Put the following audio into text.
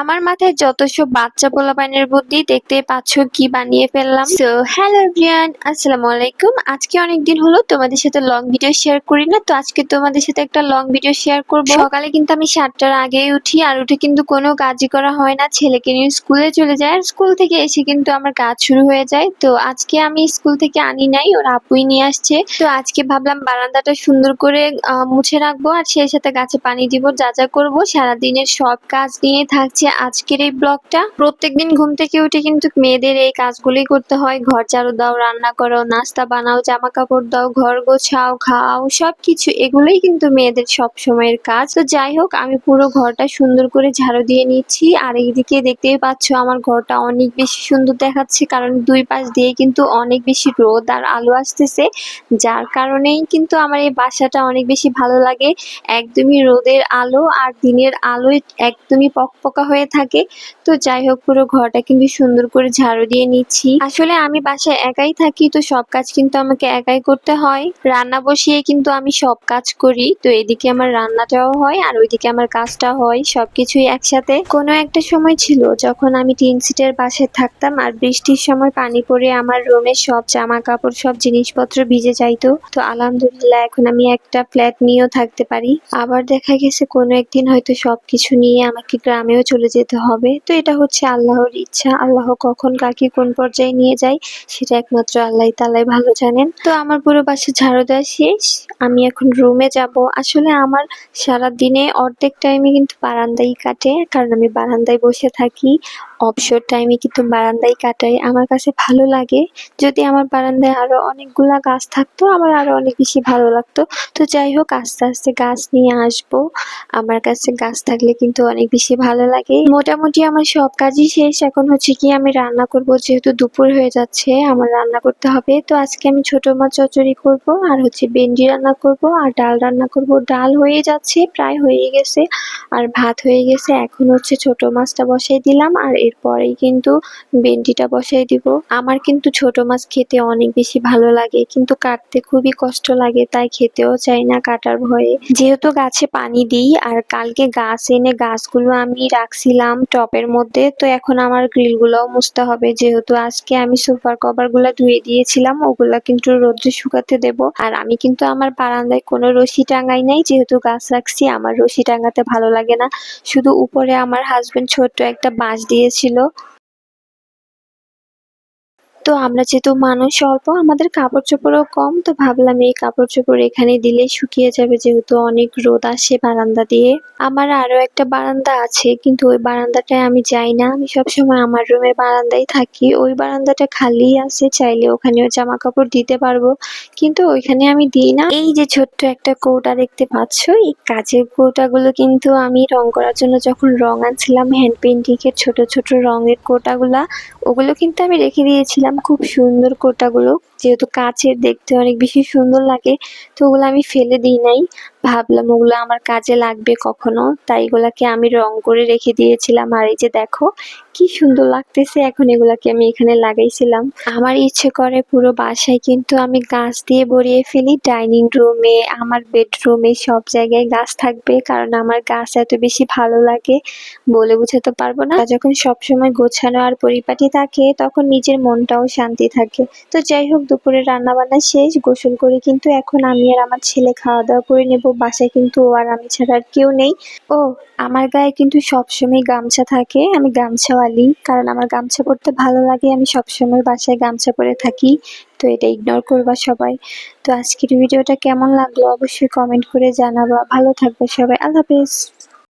আমার মাথায় যত সব বাচ্চা পোলাপাইনের বুদ্ধি দেখতেই পাচ্ছ কি বানিয়ে ফেললাম। সো হ্যালো এভরিওয়ান, আসসালামু আলাইকুম। আজকে অনেকদিন হলো তোমাদের সাথে লং ভিডিও শেয়ার করি না, তো আজকে তোমাদের সাথে একটা লং ভিডিও শেয়ার করব। সকালে কিন্তু আমি 7টার আগেই উঠি, আর উঠে কিন্তু কোনো কাজই করা হয় না, ছেলেকে নিয়ে স্কুলে চলে যায়। আর স্কুল থেকে এসে কিন্তু আমার কাজ শুরু হয়ে যায়। তো আজকে আমি স্কুল থেকে আনি নাই, ওর আপুই নিয়ে আসছে। তো আজকে ভাবলাম বারান্দাটা সুন্দর করে মুছে রাখবো, আর সেই সাথে গাছে পানি দিব। যা যা করবো সারাদিনের সব কাজ নিয়ে থাকছে আজকের এই ব্লগটা। প্রত্যেকদিন ঘুম থেকে উঠে কিন্তু মেয়েদের এই কাজগুলোই করতে হয়। ঘর ঝাড়ু দাও, রান্না করো, নাস্তা বানাও, জামা কাপড় দাও, ঘর গোছাও, খাও, সবকিছু এগুলোই কিন্তু মেয়েদের সব সময়ের কাজ। তো যাই হোক, আমি পুরো ঘরটা সুন্দর করে ঝাড়ু দিয়ে নিচ্ছি। আর এইদিকে দেখতেই পাচ্ছ আমার ঘরটা অনেক বেশি সুন্দর দেখাচ্ছে, কারণ দুই পাশ দিয়ে কিন্তু অনেক বেশি রোদ আর আলো আসতেছে, যার কারণেই কিন্তু আমার এই বাসাটা অনেক বেশি ভালো লাগে। একদমই রোদের আলো আর দিনের আলোয় একদমই পকপকা হয়ে থাকে। তো যাই হোক, পুরো ঘরটা কিন্তু সুন্দর করে ঝাড়ু দিয়ে নিচ্ছি। আসলে আমি বাসায় একাই থাকি, তো সব কাজ কিন্তু আমাকে একাই করতে হয়। রান্না বসিয়ে কিন্তু আমি সব কাজ করি, তো এদিকে আমার রান্নাটাও হয় আর ওইদিকে আমার কাজটাও হয়, সবকিছুই একসাথে। কোনো একটা সময় ছিল যখন আমি টিন সিটের বাসায় থাকতাম, আর বৃষ্টির সময় পানি পড়ে আমার রুমের সব জামা কাপড় সব জিনিসপত্র ভিজে যাইতো। তো আলহামদুলিল্লাহ এখন আমি একটা ফ্ল্যাট নিয়েও থাকতে পারি। আবার দেখা গেছে কোনো একদিন হয়তো সবকিছু নিয়ে আমাকে গ্রামেও চলে যেতে হবে। তো এটা হচ্ছে আল্লাহর ইচ্ছা, আল্লাহ কখন কাকে কোন পর্যায়ে নিয়ে যায় সেটা একমাত্র আল্লাহ তাআলাই ভালো জানেন। তো আমার পুরো বাসা ঝাড়ু দেওয়া শেষ, আমি এখন রুমে যাব। আসলে আমার সারা দিনে অর্ধেক টাইমে কিন্তু বারান্দায় কাটে, কারণ আমি বারান্দায় বসে থাকি। অবসর টাইমে কিন্তু বারান্দায় কাটাই, আমার কাছে ভালো লাগে। যদি আমার বারান্দায় আরো অনেকগুলা গাছ থাকতো আমার আরো অনেক বেশি ভালো লাগতো। তো যাই হোক, আস্তে আস্তে গাছ নিয়ে আসবো। আমার কাছে গাছ থাকলে কিন্তু অনেক বেশি ভালো লাগে। মোটামুটি আমার সব কাজই শেষ, এখন হচ্ছে কি আমি রান্না করব, যেহেতু দুপুর হয়ে যাচ্ছে আমার রান্না করতে হবে। তো আজকে আমি ছোট মাছ চচ্চড়ি করব, আর হচ্ছে ভেন্ডি রান্না করব, আর ডাল রান্না করব। ডাল হয়ে যাচ্ছে, প্রায় হয়ে গেছে, আর ভাত হয়ে গেছে। এখন হচ্ছে ছোট মাছটা বসাই দিলাম, আর এরপরেই কিন্তু ভেন্ডিটা বসাই দিব। আমার কিন্তু ছোট মাছ খেতে অনেক বেশি ভালো লাগে, কিন্তু কাটতে খুবই কষ্ট লাগে, তাই খেতেও চাই না কাটার ভয়ে। যেহেতু গাছে পানি দিই, আর কালকে গাছ এনে গাছগুলো আমি রাখছিলাম টবের মধ্যে, তো এখন আমার গ্রিলগুলোও মুছতে হবে। যেহেতু আজকে আমি সোফার কভার গুলা ধুয়ে দিয়েছিলাম, ওগুলা কিন্তু রোদ্রে শুকাতে দেব। আর আমি কিন্তু আমার বারান্দায় কোনো রশি টাঙাই নাই, যেহেতু গাছ রাখছি আমার রশি টাঙাতে ভালো লাগে না। শুধু উপরে আমার হাজবেন্ড ছোট্ট একটা বাঁশ দিয়েছিল। তো আমরা যেহেতু মানুষ অল্প, আমাদের কাপড় চোপড়ও কম, তো ভাবলাম এই কাপড় চোপড় এখানে দিলেই শুকিয়ে যাবে, যেহেতু অনেক রোদ আসে বারান্দা দিয়ে। আমার আরো একটা বারান্দা আছে, কিন্তু ওই বারান্দাটায় আমি যাই না, আমি সবসময় আমার রুমের বারান্দায় থাকি। ওই বারান্দাটা খালি আছে, চাইলে ওখানেও জামা কাপড় দিতে পারবো, কিন্তু ওইখানে আমি দিই না। এই যে ছোট্ট একটা কৌটা দেখতে পাচ্ছ, এই কাচের কৌটাগুলো কিন্তু আমি রং করার জন্য যখন রং আনছিলাম, হ্যান্ড পেইন্টিং এর ছোট ছোট রঙের কৌটাগুলা, ওগুলো কিন্তু আমি রেখে দিয়েছিলাম। খুব সুন্দর কৌটাগুলো, যেহেতু কাচের, দেখতে অনেক বেশি সুন্দর লাগে, তো ওগুলো আমি ফেলে দিই নাই। ভাবলাম ওগুলো আমার কাজে লাগবে কখনো, তাই এগুলাকে আমি রং করে রেখে দিয়েছিলাম। আর এই যে দেখো কি সুন্দর লাগতেছে, এখন এগুলাকে আমি এখানে লাগাইছিলাম। আমার ইচ্ছে করে পুরো বাসায় কিন্তু আমি গাছ দিয়ে ভরিয়ে ফেলি। ডাইনিং রুমে, আমার বেডরুমে, সব জায়গায় গাছ থাকবে, কারণ আমার গাছ এত বেশি ভালো লাগে বলে বোঝাতে পারবো না। যখন সবসময় গোছানো আর পরিপাটি থাকে তখন নিজের মনটাও শান্তি থাকে। তো যাই হোক, দুপুরে রান্না বান্না শেষ, গোসল করে কিন্তু এখন আমি আর আমার ছেলে খাওয়া দাওয়া করে নেব। বাসায় কিন্তু ও আর আমি ছাড়া আর কেউ নেই। ও, আমার গায়ে কিন্তু সবসময় গামছা থাকে, আমি গামছাওয়ালি, কারণ আমার গামছা পরতে ভালো লাগে। আমি সবসময় বাসায় গামছা পরে থাকি, তো এটা ইগনোর করবা সবাই। তো আজকের ভিডিওটা কেমন লাগলো অবশ্যই কমেন্ট করে জানাবা। ভালো থাকবে সবাই, আল্লাহ হাফেজ।